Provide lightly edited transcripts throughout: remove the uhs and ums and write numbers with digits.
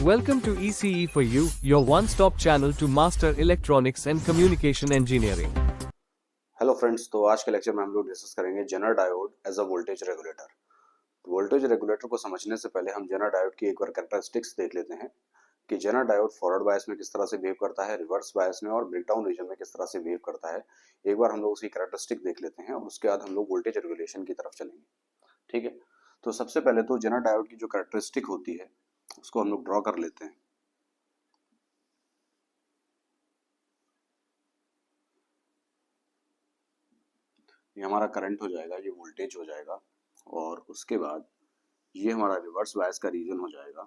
Welcome to ECE for You, your one-stop channel to master electronics and communication engineering. Hello friends, तो आज के lecture में हम लोग डिस्कस करेंगे Zener diode as a voltage regulator. Voltage regulator को समझने से पहले हम जेनर डायोड की एक बार कैरेक्टरिस्टिक्स देख लेते हैं कि जेनर डायोड फॉरवर्ड बायस में किस तरह से बिहेव करता है, रिवर्स बायस में और ब्रेकडाउन रीजन में किस तरह से बिहेव करता है। एक बार हम लोग उसकी कैरेक्टरिस्टिक देख लेते हैं और उसके बाद हम लोग वोल्टेज रेगुलेशन की तरफ चलेंगे। ठीक है, तो सबसे पहले तो जेनर डायोड की जो कैरेक्टरिस्टिक होती है उसको हम लोग ड्रॉ कर लेते हैं। ये हमारा करंट हो जाएगा, ये वोल्टेज हो जाएगा और उसके बाद ये हमारा रिवर्स बायस का रीजन हो जाएगा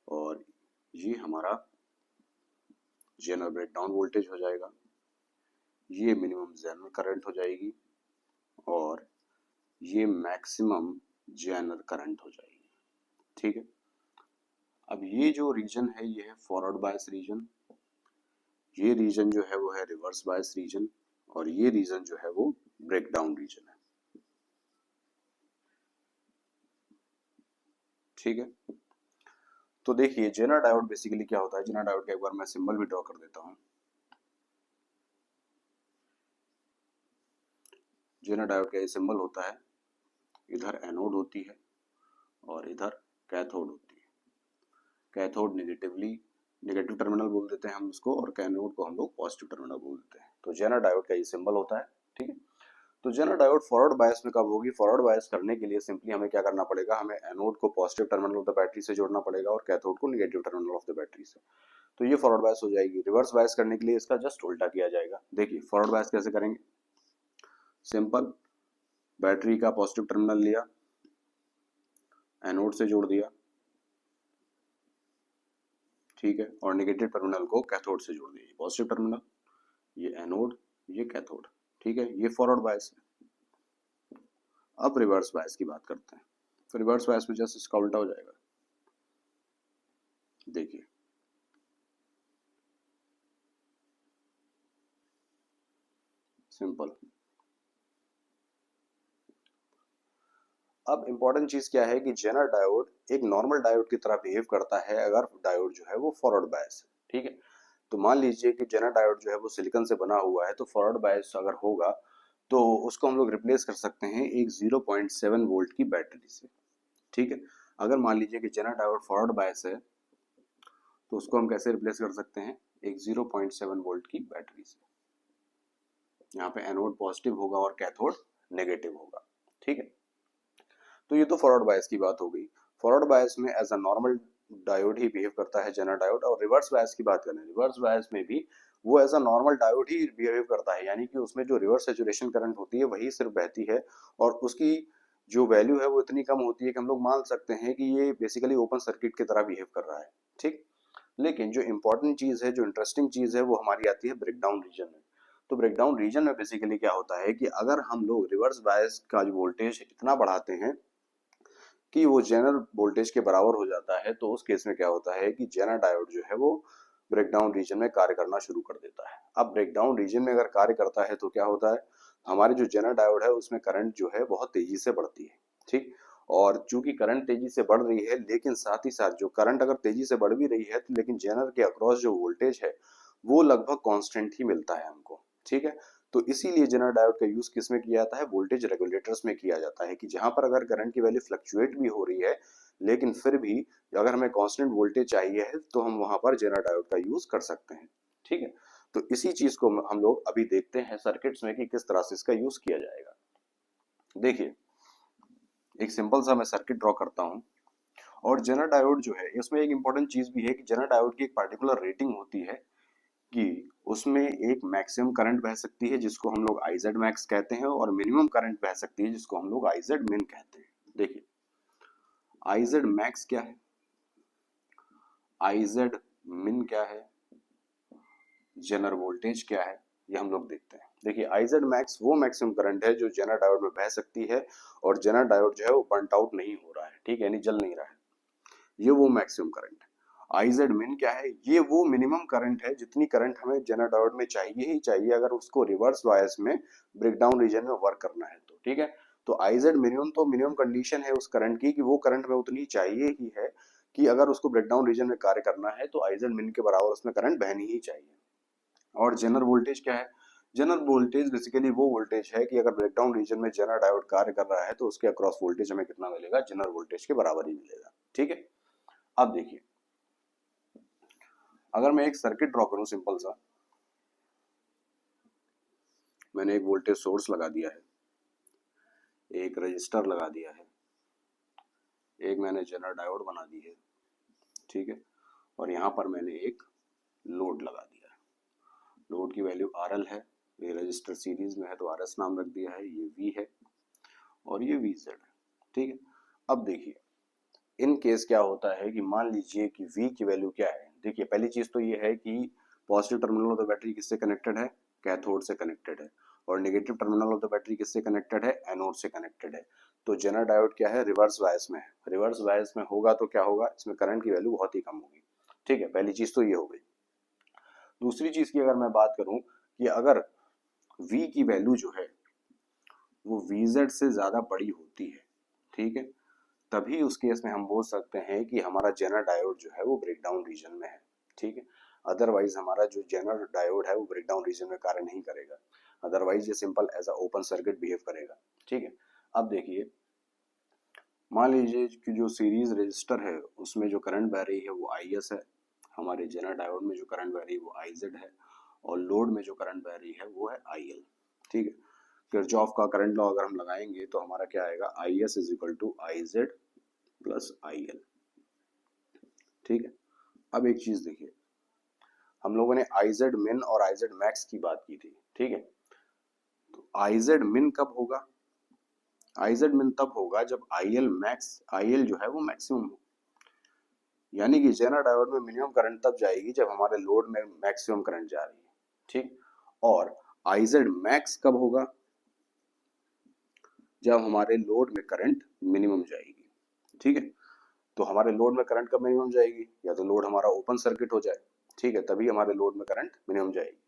और ये हमारा जेनर ब्रेकडाउन वोल्टेज हो जाएगा। ये मिनिमम जेनर करंट हो जाएगी और ये मैक्सिमम जेनर करंट हो जाएगी। ठीक है, अब ये जो रीजन है ये है फॉरवर्ड बायस रीजन, ये रीजन जो है वो है रिवर्स बायस रीजन और ये रीजन जो है वो ब्रेकडाउन रीजन है। ठीक है, तो देखिए जेनर डायोड बेसिकली क्या होता है। जेनर डायोड का एक बार मैं सिंबल भी ड्रॉ कर देता हूं। जेनर डायोड का ये सिंबल होता है, इधर एनोड होती है और इधर कैथोड होती है। कैथोड नेगेटिव टर्मिनल बोल देते हैं हम उसको और कैथोड को हम लोग पॉजिटिव टर्मिनल बोल देते हैं। तो जेनर डायोड का ये सिंबल होता है। ठीक है, तो जेनर डायोड फॉरवर्ड बायस में कब होगी? फॉरवर्ड बायस करने के लिए सिंपली हमें क्या करना पड़ेगा, हमें एनोड को positive terminal of the battery से जोड़ना पड़ेगा और कैथोड को negative terminal of the battery से। तो ये फॉरवर्ड बायस हो जाएगी। रिवर्स बायस करने के लिए इसका जस्ट उल्टा किया जाएगा। देखिए फॉरवर्ड बायस कैसे करेंगे, सिंपल, बैटरी का पॉजिटिव टर्मिनल लिया, एनोड से जोड़ दिया, ठीक है, और नेगेटिव टर्मिनल को कैथोड से जोड़ दिया। पॉजिटिव टर्मिनल, ये एनोड, ये कैथोड। ठीक है, ये फॉरवर्ड बायस है। अब रिवर्स बायस की बात करते हैं। तो रिवर्स बायस में जस्ट इसका उल्टा हो जाएगा। देखिए सिंपल। अब इंपॉर्टेंट चीज क्या है कि जेनर डायोड एक नॉर्मल डायोड की तरह बिहेव करता है अगर डायोड जो है वो फॉरवर्ड बायस है। ठीक है, तो मान लीजिए कि जेनर डायोड जो है वो सिलिकॉन से बना हुआ है, तो फॉरवर्ड बायस अगर होगा तो उसको हम लोग रिप्लेस कर सकते हैं एक 0.7 वोल्ट की बैटरी से। ठीक है, अगर मान लीजिए कि जेनर डायोड फॉरवर्ड बायस है तो उसको हम कैसे रिप्लेस कर सकते हैं, एक 0.7 वोल्ट की बैटरी से। यहाँ पे एनोड पॉजिटिव होगा और कैथोड नेगेटिव होगा। ठीक है, तो ये तो फॉरवर्ड बायस की बात हो गई। फॉरवर्ड बायस में एज अ नॉर्मल डायोड ही बिहेव करता है जेनर डायोड। और रिवर्स बायस की बात करें, रिवर्स बायस में भी वो एज अ नॉर्मल डायोड ही बिहेव करता है, यानी कि उसमें जो रिवर्स सैचुरेशन करंट होती है वही सिर्फ बहती है और उसकी जो वैल्यू है वो इतनी कम होती है कि हम लोग मान सकते हैं कि ये बेसिकली ओपन सर्किट की तरह बिहेव कर रहा है। ठीक, लेकिन जो इंपॉर्टेंट चीज है, जो इंटरेस्टिंग चीज है, वो हमारी आती है ब्रेकडाउन रीजन में। तो ब्रेकडाउन रीजन में बेसिकली क्या होता है कि अगर हम लोग रिवर्स बायस का जो वोल्टेज इतना बढ़ाते हैं कि वो जेनर वोल्टेज के बराबर हो जाता है, तो उस केस में क्या होता है कि जेनर डायोड जो है वो ब्रेकडाउन रीजन में कार्य करना शुरू कर देता है। अब ब्रेकडाउन रीजन में अगर कार्य करता है तो क्या होता है, हमारी जो जेनर डायोड है उसमें करंट जो है बहुत तेजी से बढ़ती है। ठीक, और चूंकि करंट तेजी से बढ़ रही है, लेकिन साथ ही साथ जो करंट अगर तेजी से बढ़ भी रही है तो लेकिन जेनर के अक्रॉस जो वोल्टेज है वो लगभग कांस्टेंट ही मिलता है हमको। ठीक है, तो इसीलिए जेनर डायोड का यूज किस में किया जाता है, वोल्टेज रेगुलेटर्स में किया जाता है कि जहां पर अगर करंट की वैल्यू फ्लक्चुएट भी हो रही है लेकिन फिर भी अगर हमें कांस्टेंट वोल्टेज चाहिए है तो हम वहां पर जेनर डायोड का यूज कर सकते हैं। ठीक है, तो इसी चीज को हम लोग अभी देखते हैं सर्किट्स में कि किस तरह से इसका यूज किया जाएगा। देखिए एक सिंपल सा मैं सर्किट ड्रॉ करता हूं और जेनर डायोड जो है इसमें एक इंपॉर्टेंट चीज भी है कि जेनर डायोड की एक पार्टिकुलर रेटिंग होती है कि उसमें एक मैक्सिमम करंट बह सकती है जिसको हम लोग आईजेड मैक्स कहते हैं और मिनिमम करंट बह सकती है जिसको हम लोग आईजेड मिन कहते हैं। देखिए आईजेड मैक्स क्या है, आईजेड मिन क्या है, जेनर वोल्टेज क्या है, ये हम लोग देखते हैं। देखिए आईजेड मैक्स वो मैक्सिमम करंट है जो जेनर डायोड में बह सकती है और जेनर डायोड जो है वो बर्नट आउट नहीं हो रहा है। ठीक है, यानी जल नहीं रहा है, ये वो मैक्सिमम करंट है। आईजेड मिन क्या है, ये वो मिनिमम करंट है जितनी करंट हमें जेनर डायोड में चाहिए ही चाहिए अगर उसको रिवर्स बायस में ब्रेकडाउन रीजन में वर्क करना है तो। ठीक है, तो आईजेड मिनिमम तो मिनिमम कंडीशन है उस करंट की कि वो करंट में उतनी चाहिए ही है कि अगर उसको ब्रेकडाउन रीजन में कार्य करना है तो आइजेड मिन के बराबर उसमें करंट बहनी ही चाहिए। और जनरल वोल्टेज क्या है? जनरल वोल्टेज बेसिकली वो वोल्टेज है कि अगर ब्रेकडाउन रीजन में जनरल डायोड कार्य कर रहा है तो उसके अक्रॉस वोल्टेज हमें कितना मिलेगा? जनरल वोल्टेज के बराबर ही मिलेगा। ठीक है, अब देखिए, अगर मैं एक सर्किट ड्रॉ करूं सिंपल सा, मैंने एक वोल्टेज सोर्स लगा दिया है, एक रजिस्टर लगा दिया है, एक मैंने जनरल डायोड बना दी है, ठीक है, और यहाँ पर मैंने एक लोड लगा दिया है। लोड की वैल्यू RL है, ये रजिस्टर सीरीज में है तो RS नाम रख दिया है, ये V है और ये VZ है। ठीक है, अब देखिए इन केस क्या होता है कि मान लीजिए कि V की वैल्यू क्या है। देखिए पहली चीज तो ये है कि positive terminal of the battery किससे कनेक्टेड है? कैथोड से कनेक्टेड है। और negative terminal of the battery किससे कनेक्टेड है? एनोड से कनेक्टेड है। तो जनरल डायोड क्या है? रिवर्स बायस में है। रिवर्स बायस में होगा तो क्या होगा? इसमें करंट की वैल्यू बहुत ही कम होगी। ठीक है, पहली चीज तो ये हो गई। दूसरी चीज की अगर मैं बात करूं कि अगर V की वैल्यू जो है वो VZ से ज्यादा बड़ी होती है, ठीक है, तभी उस केस में हम बोल सकते हैं कि हमारा जेनर डायोड जो है वो ब्रेकडाउन रीजन में है। ठीक है, अदरवाइज हमारा जो जेनर डायोड है वो ब्रेकडाउन रीजन में कार्य नहीं करेगा, अदरवाइज ये simple as a open circuit behave करेगा। ठीक है, अब देखिए मान लीजिए कि जो सीरीज रजिस्टर है उसमें जो करंट बह रही है वो IS है, हमारे जेनर डायोड में जो करंट बह रही है वो IZ है, और लोड में जो करंट बह रही है वो है IL। ठीक है, किरचॉफ का करंट लॉ अगर हम लगाएंगे तो हमारा क्या आएगा? IS is equal to IZ plus IL। ठीक है, अब एक चीज देखिए, हम लोगों ने IZ min और IZ max की बात की थी। ठीक है, तो IZ min कब होगा? IZ min तब होगा जब IL जो है वो मैक्सिमम हो, यानी कि जेनर डायोड में मिनिमम करंट तब जाएगी जब हमारे लोड में मैक्सिमम करंट जा रही है। ठीक, और IZ max कब होगा? जब हमारे लोड में करंट मिनिमम जाएगी। ठीक है, तो हमारे लोड में करंट कब मिनिमम जाएगी? या तो लोड हमारा ओपन सर्किट हो जाए, ठीक है, तभी हमारे लोड में करंट मिनिमम जाएगी।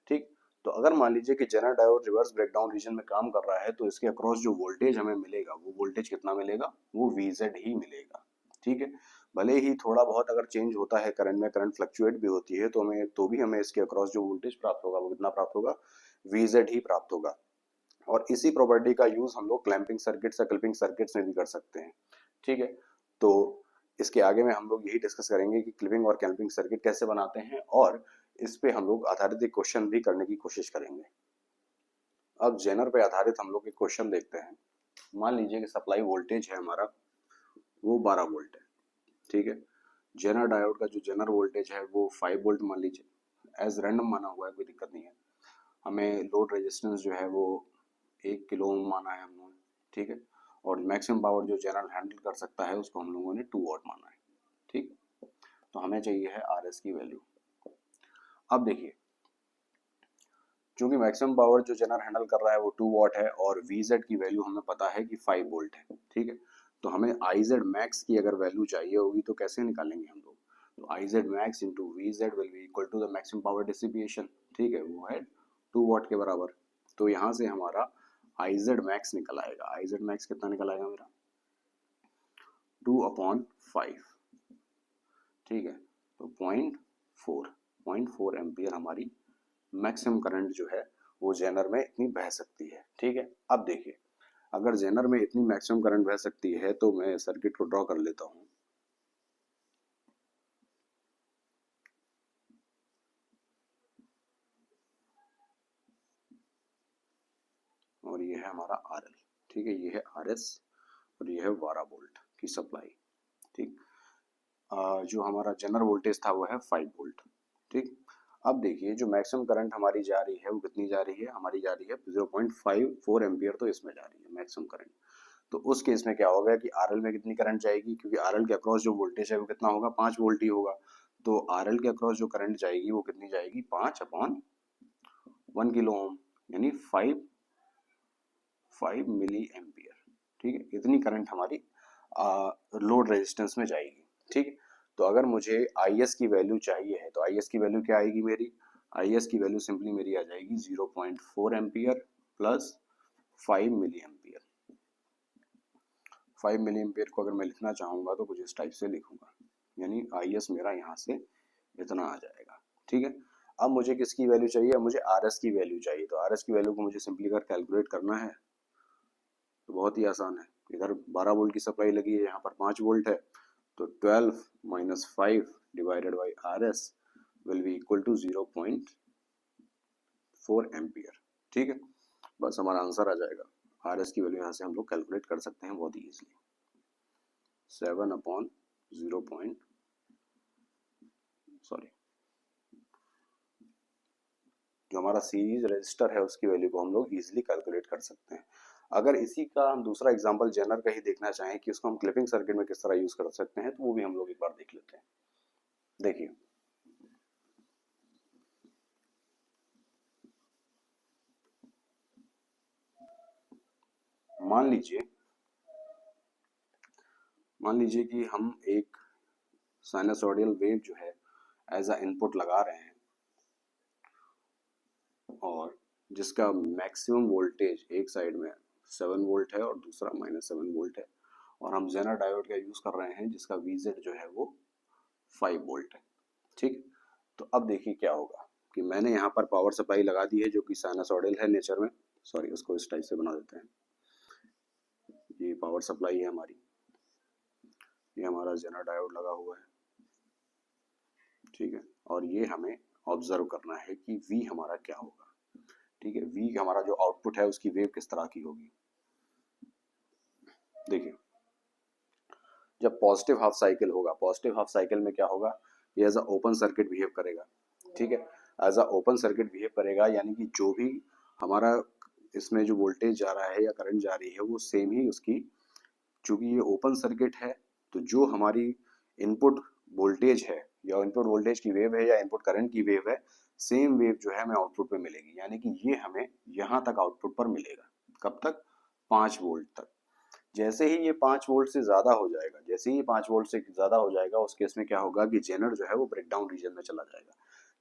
ठीक, तो अगर मान लीजिए कि general diode reverse breakdown region में काम कर रहा है तो इसके अक्रॉस जो वोल्टेज हमें मिलेगा वो वोल्टेज कितना मिलेगा? वो VZ ही मिलेगा। ठीक है, भले ही थोड़ा बहुत अगर चेंज होता है करंट में, करंट फ्लक्चुएट भी होती है तो भी हमें इसके अक्रॉस जो वोल्टेज प्राप्त होगा वो कितना प्राप्त होगा? VZ ही प्राप्त होगा। और इसी प्रॉपर्टी का यूज हम लोग क्लैंपिंग सर्किट्स या क्लिपिंग सर्किट्स में भी कर सकते हैं। ठीक है, तो इसके आगे में हम लोग यही डिस्कस करेंगे कि क्लिपिंग और क्लैंपिंग सर्किट कैसे बनाते हैं, और इस पे हम लोग आधारित एक क्वेश्चन भी करने की कोशिश करेंगे। अब जेनर पे आधारित हम लोग एक क्वेश्चन देखते हैं। मान लीजिए कि सप्लाई वोल्टेज है हमारा वो 12 वोल्ट है। ठीक है, जेनर डायोड का जो जेनर वोल्टेज है वो 5 वोल्ट मान लीजिए, एज रैंडम माना हुआ है, कोई दिक्कत नहीं है। हमें लोड रेजिस्टेंस जो है वो 1 किलो ओम माना है हम लोगों ने। ठीक है, और मैक्सिमम पावर जो चैनल हैंडल कर सकता है उसको हम लोगों ने 2 वॉट माना है। ठीक, तो हमें चाहिए है RS की वैल्यू। अब देखिए, क्योंकि मैक्सिमम पावर जो चैनल हैंडल कर रहा है वो 2 वॉट है और VZ की वैल्यू हमें पता है कि 5 वोल्ट है। ठीक है, तो हमें IZ मैक्स की अगर वैल्यू चाहिए होगी तो कैसे निकालेंगे हम लोग? तो IZ max into VZ will be equal to the maximum power dissipation. ठीक है, वो है 2 वॉट के बराबर। तो यहाँ से हमारा IZ मैक्स निकल आएगा। IZ मैक्स कितना निकल आएगा मेरा? 2/5। ठीक है, तो 0.4 एम्पियर हमारी मैक्सिमम करंट जो है वो जेनर में इतनी बह सकती है। ठीक है, अब देखिए अगर जेनर में इतनी मैक्सिमम करंट बह सकती है तो मैं सर्किट को ड्रॉ कर लेता हूँ। और ये है हमारा RL। ठीक है, ये है RS और ये है 12 वोल्ट की सप्लाई। ठीक, जो हमारा जनरल वोल्टेज था वो है 5 वोल्ट। ठीक, अब देखिए जो मैक्सिमम करंट हमारी जा रही है वो कितनी जा रही है? हमारी जा रही है 0.54 एम्पियर, तो इसमें जा रही है मैक्सिमम करंट। तो उस केस में क्या होगा कि RL में कितनी करंट जाएगी? क्योंकि RL के अक्रॉस जो वोल्टेज है वो कितना होगा? 5 वोल्ट ही होगा। तो RL के अक्रॉस जो करंट जाएगी वो कितनी जाएगी? 5/1 किलो ओम, यानी 5 मिली एम्पियर। ठीक है, इतनी करंट हमारी लोड रेजिस्टेंस में जाएगी। ठीक है, तो अगर मुझे IS की वैल्यू चाहिए है तो IS की वैल्यू क्या आएगी मेरी? IS की वैल्यू सिंपली मेरी आ जाएगी 0.4 ampere plus 5 milliampere. 5 milliampere को अगर मैं लिखना चाहूंगा तो कुछ इस टाइप से लिखूंगा। यानी IS मेरा यहाँ से इतना आ जाएगा। ठीक है, अब मुझे किसकी वैल्यू चाहिए, अब मुझे RS की वैल्यू चाहिए। तो RS की वैल्यू को मुझे सिंपली कर कैलकुलेट करना है, तो बहुत ही आसान है। इधर 12 वोल्ट की सप्लाई लगी है, यहाँ पर 5 वोल्ट है, तो 12 minus 5 divided by RS will be equal to 0.4 ampere. ठीक है, बस हमारा आंसर आ जाएगा। RS की वैल्यू यहाँ से हम लोग कैलकुलेट कर सकते हैं बहुत ही ईजिली, 7/0. सॉरी, जो हमारा सीरीज रजिस्टर है उसकी वैल्यू को हम लोग इजीली कैलकुलेट कर सकते हैं। अगर इसी का हम दूसरा एग्जांपल जेनर का ही देखना चाहें कि उसको हम क्लिपिंग सर्किट में किस तरह यूज कर सकते हैं, तो वो भी हम लोग एक बार देख लेते हैं। देखिए, मान लीजिए कि हम एक साइनसॉइडल वेव जो है एज अ इनपुट लगा रहे हैं, और जिसका मैक्सिमम वोल्टेज एक साइड में 7 वोल्ट है और दूसरा -7 वोल्ट है, और हम जेनर डायोड का यूज कर रहे हैं जिसका VZ जो है वो 5 वोल्ट है। ठीक, तो अब देखिए क्या होगा कि मैंने यहाँ पर पावर सप्लाई लगा दी है जो कि साइनसॉइडल है नेचर में। सॉरी, उसको इस टाइप से बना देते हैं। ये पावर सप्लाई है हमारी, ये हमारा जेनर डायोड लगा हुआ है। ठीक है, और ये हमें ऑब्जर्व करना है कि V हमारा क्या होगा। ठीक है, V हमारा जो आउटपुट है उसकी वेव किस तरह की होगी। देखिए, जब पॉजिटिव हाफ साइकिल होगा, पॉजिटिव हाफ साइकिल में क्या होगा, ये as a open circuit behave करेगा। ठीक है, as a open circuit behave करेगा, यानी कि जो भी हमारा इसमें जो वोल्टेज जा रहा है या करंट जा रही है वो सेम ही उसकी, चूंकि ये ओपन सर्किट है तो जो हमारी इनपुट वोल्टेज है या इनपुट वोल्टेज की वेव है या इनपुट करंट की वेव है, सेम वेव जो है हमें आउटपुट पे मिलेगी। यानी कि ये हमें यहाँ तक आउटपुट पर मिलेगा। कब तक, 5 वोल्ट तक। जैसे ही ये 5 वोल्ट से ज्यादा हो जाएगा, जैसे ही 5 वोल्ट से ज्यादा हो जाएगा, उस केस में क्या होगा कि जेनर जो है वो ब्रेकडाउन रीजन में चला जाएगा।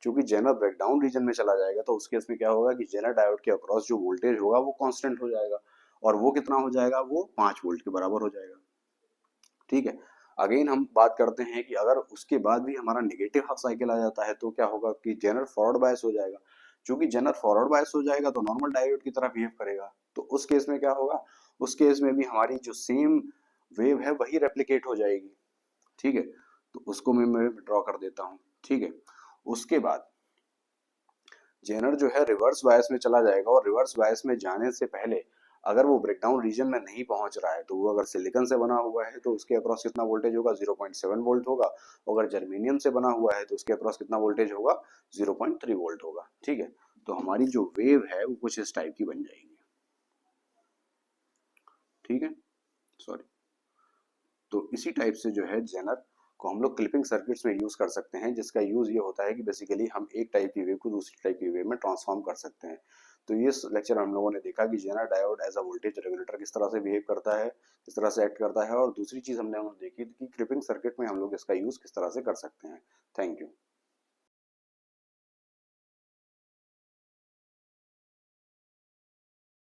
क्योंकि जेनर ब्रेकडाउन रीजन में चला जाएगा तो उस केस में क्या होगा कि जेनर डायोड के अक्रॉस जो वोल्टेज होगा वो कांस्टेंट हो जाएगा, और वो कितना हो जाएगा, वो 5 वोल्ट के बराबर हो जाएगा। ठीक है, अगेन हम बात करते हैं कि अगर उसके बाद भी हमारा नेगेटिव हाफ साइकिल आ जाता है तो क्या होगा कि जेनर फॉरवर्ड बायस हो जाएगा। क्योंकि जेनर फॉरवर्ड बायस हो जाएगा तो नॉर्मल डायोड की तरह बिहेव करेगा, तो उस केस में क्या होगा, उस केस में भी हमारी जो सेम वेव है वही रेप्लिकेट हो जाएगी। ठीक है, तो उसको मैं ड्रॉ कर देता हूँ। ठीक है, उसके बाद जेनर जो है रिवर्स बायस में चला जाएगा, और रिवर्स बायस में जाने से पहले अगर वो ब्रेकडाउन रीजन में नहीं पहुंच रहा है, तो वो अगर सिलिकॉन से बना हुआ है तो उसके अक्रॉस कितना वोल्टेज होगा, 0.7 वोल्ट होगा। अगर जर्मेनियम से बना हुआ है तो उसके अक्रॉस कितना वोल्टेज होगा, 0.3 वोल्ट होगा। ठीक है, तो हमारी जो वेव है वो कुछ इस टाइप की बन जाएगी। ठीक है, सॉरी, तो इसी टाइप से जो है जेनर को हम लोग क्लिपिंग सर्किट्स में यूज कर सकते हैं, जिसका यूज ये होता है कि बेसिकली हम एक टाइप की वेव को दूसरी टाइप की वेव में ट्रांसफॉर्म कर सकते हैं। तो ये लेक्चर हम लोगों ने देखा कि Zener diode as a voltage regulator किस तरह से बिहेव करता है, किस तरह से एक्ट करता है, और दूसरी चीज हमने देखी कि क्लिपिंग सर्किट में हम लोग इसका यूज किस तरह से कर सकते हैं। Thank you.